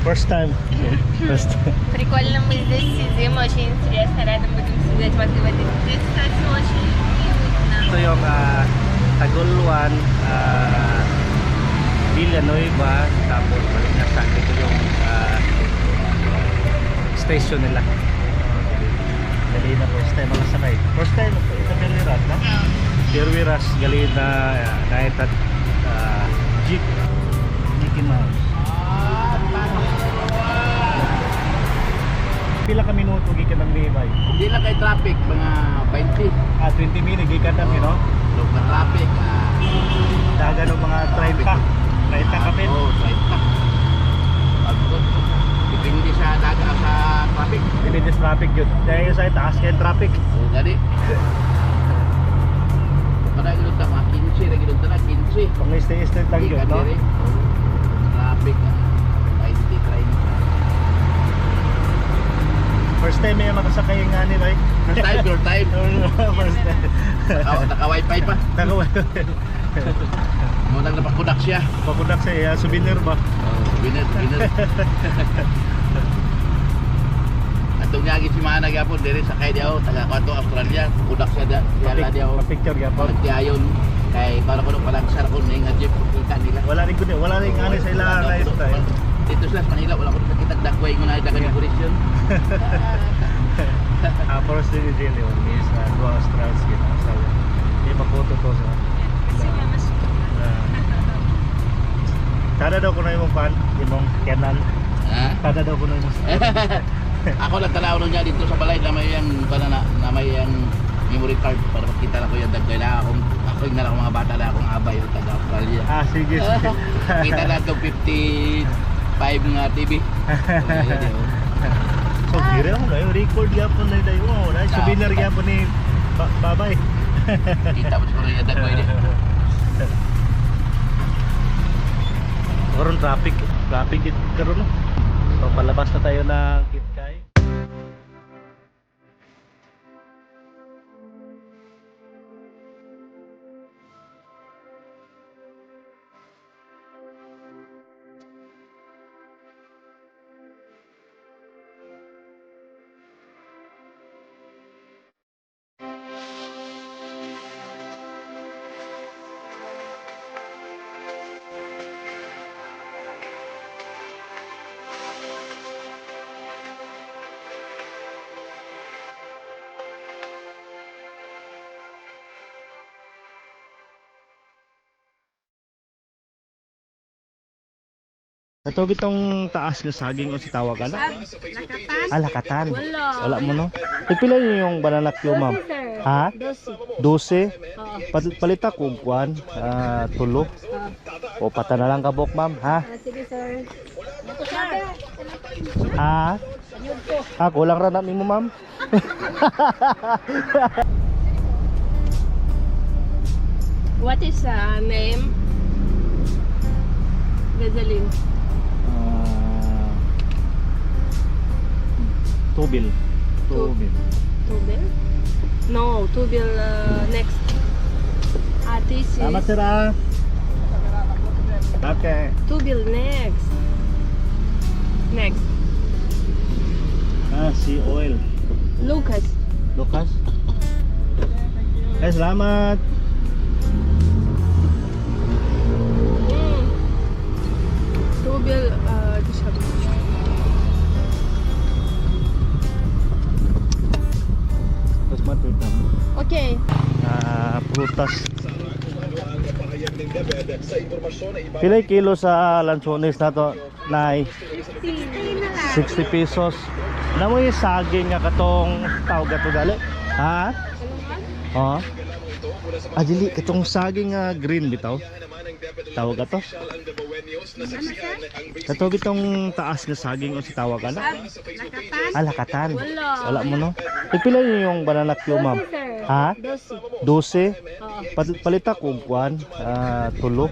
First time. First time. Прикольно, мы здесь сидим, очень интересно, рядом будем сидеть, возле. Здесь, кстати, очень уютно. Ito yung Taguluan, Villanueva, tapos Balingasan. Ito yung station nila. Gali na first time mga sakay. First time ito Beliras na? Beliras, gali na naitad jeep. Mickey Mouse. Pila ka minuto gikan ng Libay? Hindi lang kay traffic, mga 20. 20 minutes gikan ng you know? Log na traffic. Daga ng mga 30. 30 ka pin? Oo, 30. Depende sa daga sa traffic. Depende sa traffic yun. Dahil sa taas kaya traffic. Oo, jadi. Pada gilod na mga 15, na gilod na 15. Pang stay lang yun, no? Traffic, 20, 30. First time may makasakay nga ni Bay. First time, your time. First time. Naka-wifi pa. Munang napakudak siya. Pakudak siya, souvenir ba? Winner. Atong niya si Mana gyapon diri sa kay diaw taga Kanto Australia. Kudak siya diaw. Pa-picture gyapon. Pagtiayon kay para ko palagsar ko ning jeep kita nila. Wala rin kundi, wala rin ani sa ila lifestyle. Dito sa Manila wala ko nakita dagway mo na dagan ni operation. First day ni Jelly is Dua Australs kita. So, di pa photo to sa. Tada daw ko na yung fan, imong Canon. Ha? Tada daw ko na yung Ako lang tanaw niya dito sa balay na may yang na may yang memory card para makita na ko yung dagway na ako yung nalang mga bata na akong abay yung taga Australia. sige. Kita na itong 55 nga TV. So, kira mo na yung record yapon na dayo. Na souvenir yapon ni Babay. Kita mo siguro yung dagway niya. Karon traffic dito karon no. So palabas na tayo ng Kitkay. Ito bitong taas nga saging o si tawagan na? Lakatan? Lakatan. Wala. Wala mo no? Ipila niyo yung banana Q, ma'am? Ha? 12? Palita ko kuan, tulo. O pata na lang kabok, ma'am, ha? Sige, sir. Ha? Kulang ra na nimo, ma'am. What is name? Gazaline. Tubil. Tubil? No, Tubil next. This is Salamat sir ah. Okay. Tubil next. Next. Sea oil. Lucas. Lucas. Salamat. Tubil dışarı. Tapos matutang. Okay. Prutas. Pilay kilo sa lansones na to? Nay? 60 pesos. Alam mo yung saging nga katong tawag ato gali? Ha? Oo. Dili, katong saging nga green bitaw. Tawag ato? Kato bitong taas nga saging o si tawag na? Lakatan? Lakatan. Wala mo no? Ipila niyo yung banana Q, ma'am? Ha? 12? Palita ko kuan, tulo.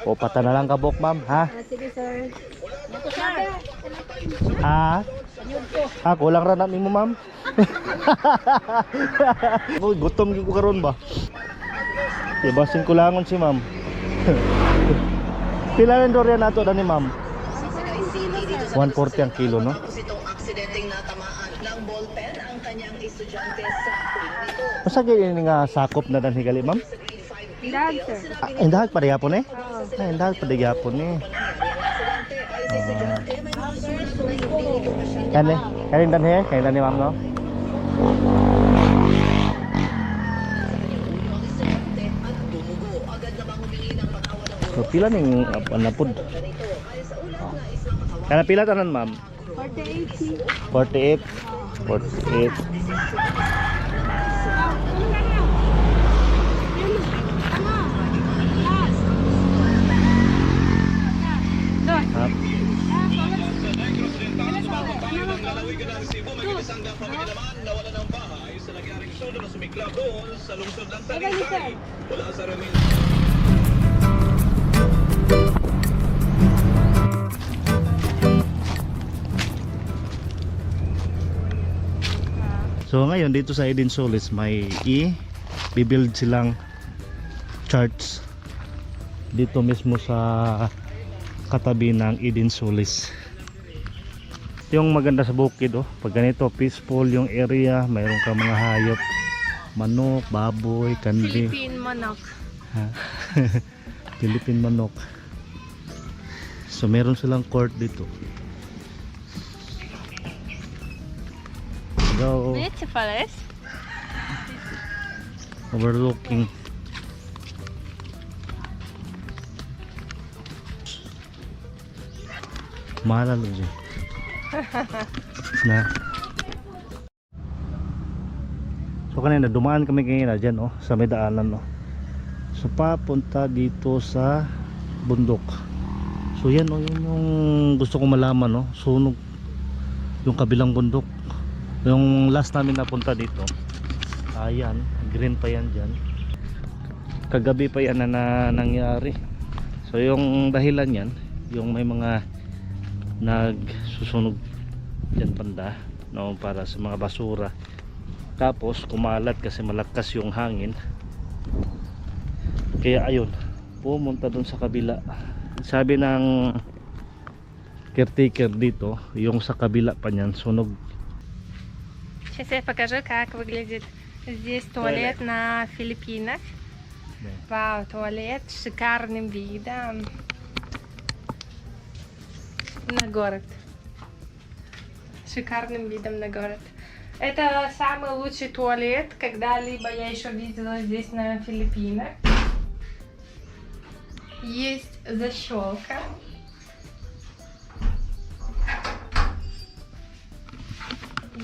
O pata na lang kabok, ma'am, ha? Sige, sir. Ha? Kulang ra na nimo, ma'am. Gutom gyud ko karon ba? Ibasin ko langon si ma'am. Pila rin doon nato na ni ma'am? 140 ang kilo, no? Itong aksidenteng natamaan ng ballpen ang kanyang estudyante sa nito. Masa ganyan nga sakop na dan higali, ma'am? Indag, sir. Indahag pa gyapon eh. Indahag pa gyapon eh. Kani, kani dan he, kani dan ni ma'am no? So pila ning napod? Kana pila tanan, ma'am? 48. 48. Hap. So ngayon dito sa Eden Solis may i-build silang church dito mismo sa katabi ng Eden Solis. Ito yung maganda sa bukid oh. Pag ganito peaceful yung area, mayroon ka mga hayop, manok, baboy, kandi. Philippine manok. Ha? Philippine manok. So meron silang court dito. Go Видите, фалес? overlooking. Mahal dyan. Na. So kanina dumaan kami kanina dyan oh, sa may daanan oh. So papunta dito sa bundok. So yan oh, yun yung gusto kong malaman oh. Sunog yung kabilang bundok. Yung last namin napunta dito, ayan, green pa yan dyan. Kagabi pa yan na nangyari. So yung dahilan yan, yung may mga nagsusunog dyan banda, no, para sa mga basura. Tapos kumalat kasi malakas yung hangin. Kaya ayun, pumunta dun sa kabila. Sabi ng caretaker dito, yung sa kabila pa niyan sunog. Сейчас я покажу, как выглядит здесь туалет на Филиппинах. Вау, туалет с шикарным видом на город. Шикарным видом на город. Это самый лучший туалет, когда-либо я еще видела здесь на Филиппинах. Есть защелка.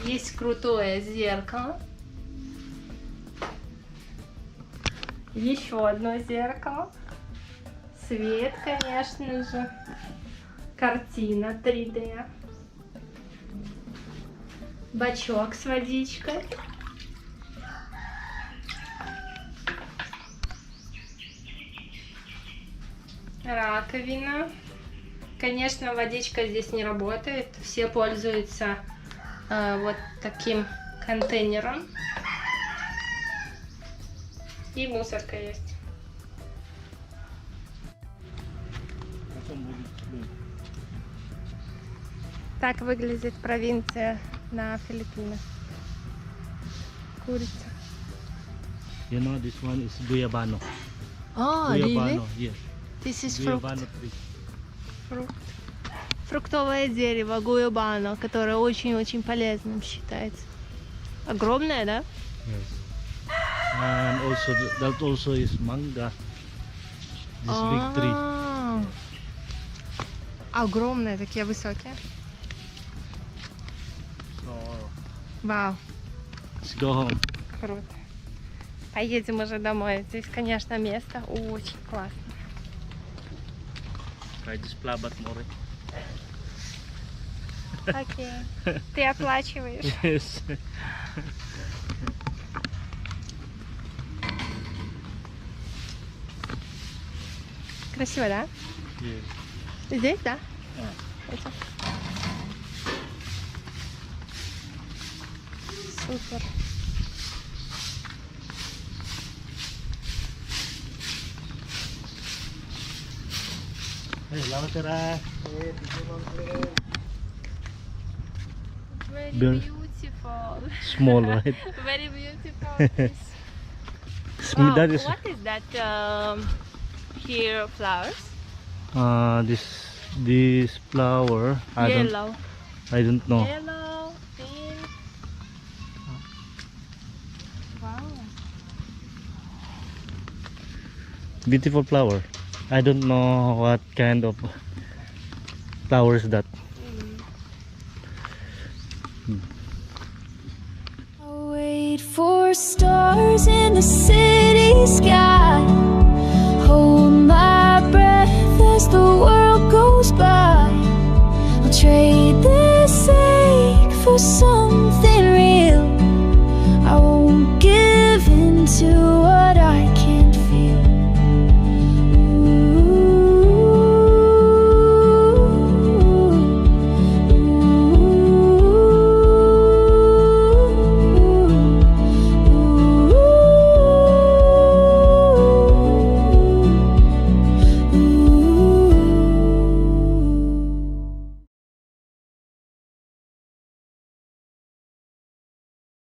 Есть крутое зеркало. Еще одно зеркало. Свет, конечно же. Картина 3D. Бачок с водичкой. Раковина. Конечно, водичка здесь не работает. Все пользуются вот таким контейнером. И мусорка есть. Так выглядит провинция на Филиппинах. Курица. You know, this one is Guyabano. Oh, Guyabano, yes. This is fruit. Guyabano tree. Фрукт. Фруктовое дерево гуйабано, которое очень-очень полезным считается. Огромное, да? Yes. And also that also is manga. This big tree. А. Огромные, такие высокие. So, Вау, let's go home. круто. Поедем уже домой. Здесь, конечно, место очень классно. Try this plabat more. Окей. Ты оплачиваешь. Yes. Красиво, да? Yes. Здесь, да? Ah. Это. Супер. Hey, salamat sir. Very beautiful. small, right? Very beautiful. Wow, that is What is that here flowers? this flower. Yellow. I don't know. Yellow, pink. Wow. Beautiful flower. I don't know what kind of flowers that. I wait for stars in the city sky. Hold my breath as the world goes by. I'll trade this ache for some